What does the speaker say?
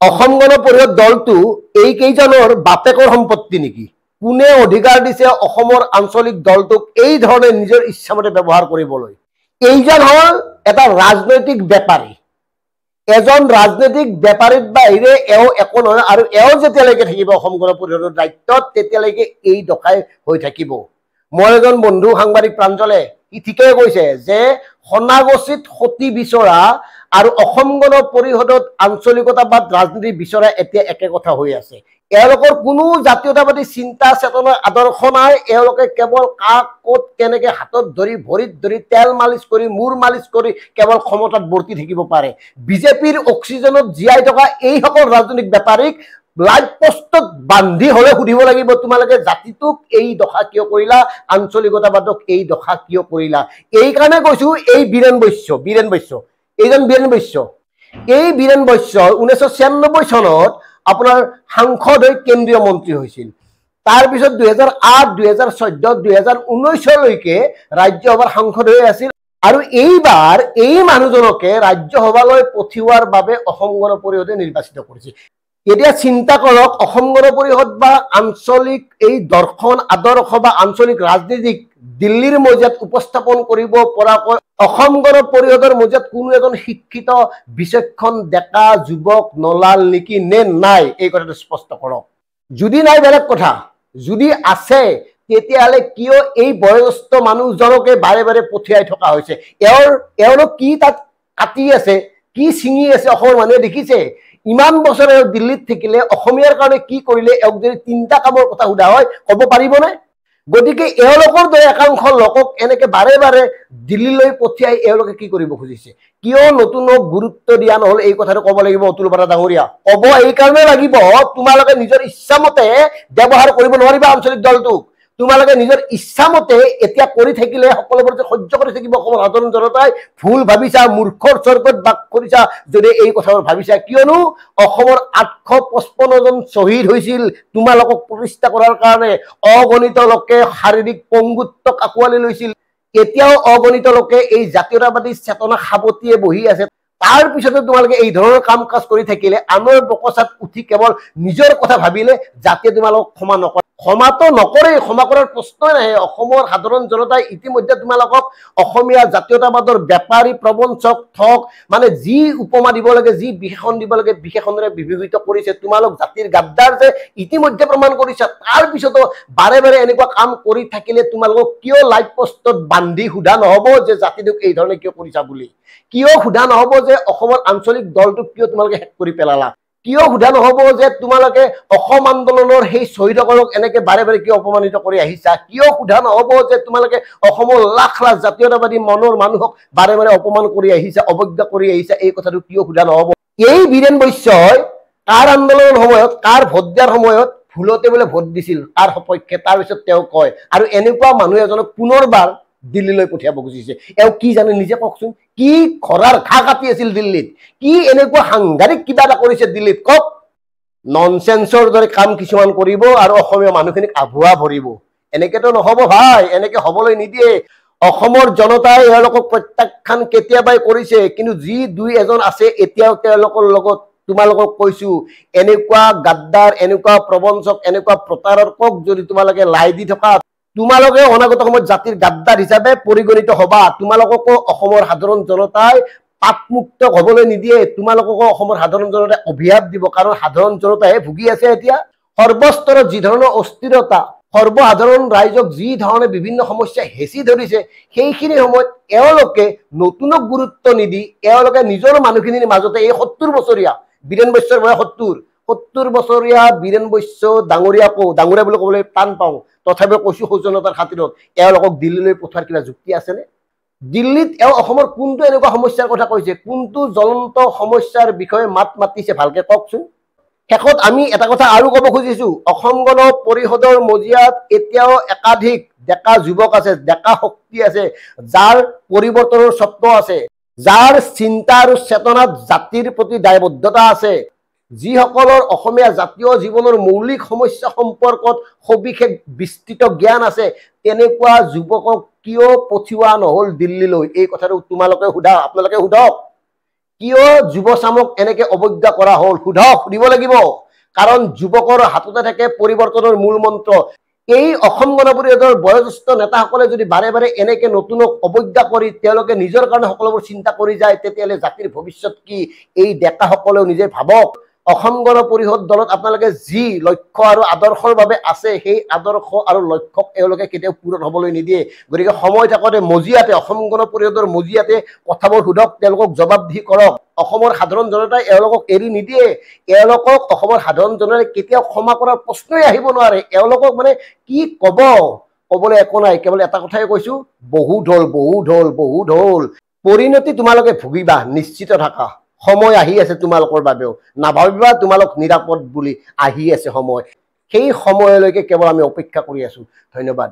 অসম গণ পৰিষদ দলটো এই কেইজনৰ বাপেকৰ সম্পত্তি নেকি? কোনে অধিকাৰ দিছে অসমৰ আঞ্চলিক দলটোক এই ধৰণে নিজৰ ইচ্ছামতে ব্যৱহাৰ কৰিবলৈ? এইজন হল এটা ৰাজনৈতিক বেপাৰী। এজন ৰাজনৈতিক বেপাৰীৰ বাহিৰে এওঁ একো নহয়, আৰু এওঁ যেতিয়ালৈকে থাকিব অসম গণ পৰিষদৰ দায়িত্বত তেতিয়ালৈকে এই দশাই হৈ থাকিব। মোৰ এজন বন্ধু সাংবাদিক প্ৰাঞ্জলে ই ঠিকেই কৈছে যে সনাগছিত সতী বিচৰা আৰু অসম গণ পৰিষদত আঞ্চলিকতাবাদ ৰাজনীতি বিচৰা এতিয়া একে কথা হৈ আছে। এওঁলোকৰ কোনো জাতীয়তাবাদী চিন্তা চেতনা আদৰ্শ নাই। এওঁলোকে কেৱল কাক ক'ত কেনেকে হাতত ধৰি ভৰিত ধৰি তেল মালিচ কৰি মূৰ মালিচ কৰি কেৱল ক্ষমতাত বৰ্তি থাকিব পাৰে। বিজেপিৰ অক্সিজেনত জীয়াই থকা এইসকল ৰাজনৈতিক বেপাৰীক লাইভ পোষ্টত বান্ধি হলে সুধিব লাগিব, তোমালোকে জাতিটোক এই দশা কিয় কৰিলা, আঞ্চলিকতাবাদক এই দশা কিয় কৰিলা? এই কাৰণে কৈছো এই বীৰেন বৈশ্য এইজন বীৰেন বৈশ্য, এই বীৰেন বৈশ্য 1996 চনত আপোনাৰ সাংসদ হৈ কেন্দ্ৰীয় মন্ত্ৰী হৈছিল। তাৰপিছত 2008, 2014, 2019লৈকে ৰাজ্যসভাৰ সাংসদ হৈ আছিল। আৰু এইবাৰ এই মানুহজনকে ৰাজ্যসভালৈ পঠিওৱাৰ বাবে অসম গণ পৰিষদে নিৰ্বাচিত কৰিছে। এতিয়া চিন্তা কৰক, অসম গণ পৰিষদ বা আঞ্চলিক এই দৰ্শন আদৰ্শ বা আঞ্চলিক ৰাজনীতিক দিল্লীৰ মজিয়াত উপস্থাপন কৰিব পৰাকৈ অসম গণ পৰিষদৰ মজিয়াত কোনো এজন শিক্ষিত বিচক্ষণ ডেকা যুৱক নলাল নেকি, নে নাই? এই কথাটো স্পষ্ট কৰক। যদি নাই বেলেগ কথা, যদি আছে তেতিয়াহ'লে কিয় এই বয়োজ্যেষ্ঠ মানুহজনকে বাৰে বাৰে পঠিয়াই থকা হৈছে? এওঁনো কি তাত কাটি আছে, কি ছিঙি আছে অসমৰ মানুহে দেখিছে। ইমান বছৰ দিল্লীত থাকিলে অসমীয়াৰ কাৰণে কি কৰিলে এওঁক যদি 3টা কামৰ কথা সোধা হয় ক'ব পাৰিবনে? গতিকে এওঁলোকৰ দৰে একাংশ লোকক এনেকে বাৰে বাৰে দিল্লীলৈ পঠিয়াই এওঁলোকে কি কৰিব খুজিছে? কিয় নতুনক গুৰুত্ব দিয়া নহল এই কথাটো ক'ব লাগিব অতুল বৰা ডাঙৰীয়া। ক'ব এই কাৰণে লাগিব, তোমালোকে নিজৰ ইচ্ছামতে ব্যৱহাৰ কৰিব নোৱাৰিবা আঞ্চলিক দলটোক। তোমালোকে নিজৰ ইচ্ছামতে এতিয়া কৰি থাকিলে সকলোবোৰ যে সহ্য কৰি থাকিব অসমৰ সাধাৰণ জনতাই, ভুল ভাবিছা, মূৰ্খৰ স্বৰ্গত বাস কৰিছা যদি এই কথাবোৰ ভাবিছা। কিয়নো অসমৰ 855 জন শ্বহীদ হৈছিল তোমালোকক প্ৰতিষ্ঠা কৰাৰ কাৰণে। অগণিত লোকে শাৰীৰিক পংগুত্বক আঁকোৱালি লৈছিল। এতিয়াও অগণিত লোকে এই জাতীয়তাবাদী চেতনা সাৱটিয়ে বহি আছে। তাৰ পিছতে তোমালোকে এই ধৰণৰ কাম কাজ কৰি থাকিলে, আনৰ বকচাত উঠি কেৱল নিজৰ কথা ভাবিলে জাতিয়ে তোমালোকক ক্ষমা নকৰে। ক্ষমাটো নকৰে, ক্ষমা কৰাৰ প্ৰশ্নই নাহে। অসমৰ সাধাৰণ জনতাই ইতিমধ্যে তোমালোকক অসমীয়া জাতীয়তাবাদৰ বেপাৰী প্ৰবঞ্চক ঠগ মানে যি উপমা দিব লাগে, যি বিশেষণ দিব লাগে বিশেষণেৰে বিভূষিত কৰিছে। তোমালোক জাতিৰ গাদ্দাৰ যে ইতিমধ্যে প্ৰমাণ কৰিছা। তাৰ পিছতো বাৰে বাৰে এনেকুৱা কাম কৰি থাকিলে তোমালোকক কিয় লাইভ পোষ্টত বান্ধি সোধা নহব যে জাতিটোক এই ধৰণে কিয় কৰিছা বুলি? কিয় সোধা নহব যে অসমৰ আঞ্চলিক দলটোক কিয় তোমালোকে শেষ কৰি পেলালা? কিয় সোধা নহব যে তোমালোকে অসম আন্দোলনৰ সেই শ্বহীদসকলক এনেকে বাৰে বাৰে কিয় অপমানিত কৰি আহিছা? কিয় সোধা নহব যে তোমালোকে অসমৰ লাখ লাখ জাতীয়তাবাদী মনৰ মানুহক বাৰে বাৰে অপমান কৰি আহিছা, অৱজ্ঞা কৰি আহিছা? এই কথাটো কিয় সোধা নহব? এই বীৰেন বৈশ্যই কাৰ আন্দোলনৰ সময়ত, কাৰ ভোট দিয়াৰ সময়ত ভুলতে বোলে ভোট দিছিল তাৰ সপক্ষে, তাৰপিছত তেওঁ কয় আৰু এনেকুৱা মানুহ এজনক পুনৰবাৰ দিল্লীলৈ পঠিয়াব খুজিছে। এওঁ কি জানে নিজে কওকচোন? কি ঘৰৰ ঘাঁ কাটি আছিল দিল্লীত? কি এনেকুৱা সাংঘাতিক কিবা এটা কৰিছে দিল্লীত? কওক। ননচেন্সৰ দৰে কাম কিছুমান কৰিব আৰু অসমীয়া মানুহখিনিক আভুৱা ভৰিব। এনেকেতো নহব ভাই, এনেকে হবলৈ নিদিয়ে। অসমৰ জনতাই এওঁলোকক প্ৰত্যাখ্যান কেতিয়াবাই কৰিছে, কিন্তু যি 2-এজন আছে এতিয়াও তেওঁলোকৰ লগত তোমালোকক কৈছো, এনেকুৱা গাদ্দাৰ, এনেকুৱা প্ৰবঞ্চক, এনেকুৱা প্ৰতাৰকক যদি তোমালোকে লাই দি থকা, তোমালোকে অনাগত সময়ত জাতিৰ গাদ্দাৰ হিচাপে পৰিগণিত হবা। তোমালোককো অসমৰ সাধাৰণ জনতাই পাপমুক্ত হবলৈ নিদিয়ে। তোমালোককো অসমৰ সাধাৰণ জনতাই অভিশাপ দিব, কাৰণ সাধাৰণ জনতাই ভুগি আছে এতিয়া সৰ্বস্তৰত যি ধৰণৰ অস্থিৰতা, সৰ্বসাধাৰণ ৰাইজক যি ধৰণে বিভিন্ন সমস্যাই হেঁচি ধৰিছে। সেইখিনি সময়ত এওঁলোকে নতুনক গুৰুত্ব নিদি এওঁলোকে নিজৰ মানুহখিনিৰ মাজতে এই 70 বছৰীয়া বীৰেন বৈশ্যৰ বয়স 70 বছৰীয়া বীৰেন বৈশ্য ডাঙৰীয়াকো, ডাঙৰীয়া বুলি ক'বলৈ টান পাওঁ, তথাপিও কৈছো সৌজন্যতাৰ খাতিৰত, এওঁলোকক দিল্লীলৈ পঠোৱাৰ কিবা যুক্তি আছেনে? দিল্লীত এওঁ অসমৰ কোনটো এনেকুৱা সমস্যাৰ কথা কৈছে, কোনটো জ্বলন্ত সমস্যাৰ বিষয়ে মাত মাতিছে ভালকে কওকচোন। শেষত আমি এটা কথা আৰু ক'ব খুজিছো, অসম গণ পৰিষদৰ মজিয়াত এতিয়াও একাধিক ডেকা যুৱক আছে, ডেকা শক্তি আছে, যাৰ পৰিৱৰ্তনৰ স্বপ্ন আছে, যাৰ চিন্তা আৰু চেতনাত জাতিৰ প্ৰতি দায়বদ্ধতা আছে, যিসকলৰ অসমীয়া জাতীয় জীৱনৰ মৌলিক সমস্যা সম্পৰ্কত সবিশেষ বিস্তৃত জ্ঞান আছে। তেনেকুৱা যুৱকক কিয় পঠিওৱা নহল দিল্লীলৈ? এই কথাটো তোমালোকে সোধা, আপোনালোকে সোধক। কিয় যুৱচামক এনেকে অৱজ্ঞা কৰা হ'ল? সুধিব লাগিব। কাৰণ যুৱকৰ হাততে থাকে পৰিৱৰ্তনৰ মূল মন্ত্ৰ। এই অসম গণ পৰিষদৰ বয়োজ্যেষ্ঠ নেতাসকলে যদি বাৰে বাৰে এনেকে নতুনক অৱজ্ঞা কৰি তেওঁলোকে নিজৰ কাৰণে সকলোবোৰ চিন্তা কৰি যায়, তেতিয়াহ'লে জাতিৰ ভৱিষ্যত কি? এই ডেকাসকলেও নিজে ভাবক। অসম গণ পৰিষদ দলত আপোনালোকে যি লক্ষ্য আৰু আদৰ্শৰ বাবে আছে, সেই আদৰ্শ আৰু লক্ষ্যক এওঁলোকে কেতিয়াও পূৰণ হ'বলৈ নিদিয়ে। গতিকে সময় থাকোঁতে মজিয়াতে, অসম গণ পৰিষদৰ মজিয়াতে কথাবোৰ সোধক, তেওঁলোকক জবাবদিহি কৰক। অসমৰ সাধাৰণ জনতাই এওঁলোকক এৰি নিদিয়ে। এওঁলোকক অসমৰ সাধাৰণ জনতাই কেতিয়াও ক্ষমা কৰাৰ প্ৰশ্নই আহিব নোৱাৰে। এওঁলোকক মানে কি ক'ব, ক'বলৈ একো নাই। কেৱল এটা কথাই কৈছো, বহুত হ'ল। পৰিণতি তোমালোকে ভুগিবা, নিশ্চিত থাকা। সময় আহি আছে তোমালোকৰ বাবেও। নাভাবিবা তোমালোক নিৰাপদ বুলি, আহি আছে সময়। সেই সময়লৈকে কেৱল আমি অপেক্ষা কৰি আছো। ধন্যবাদ।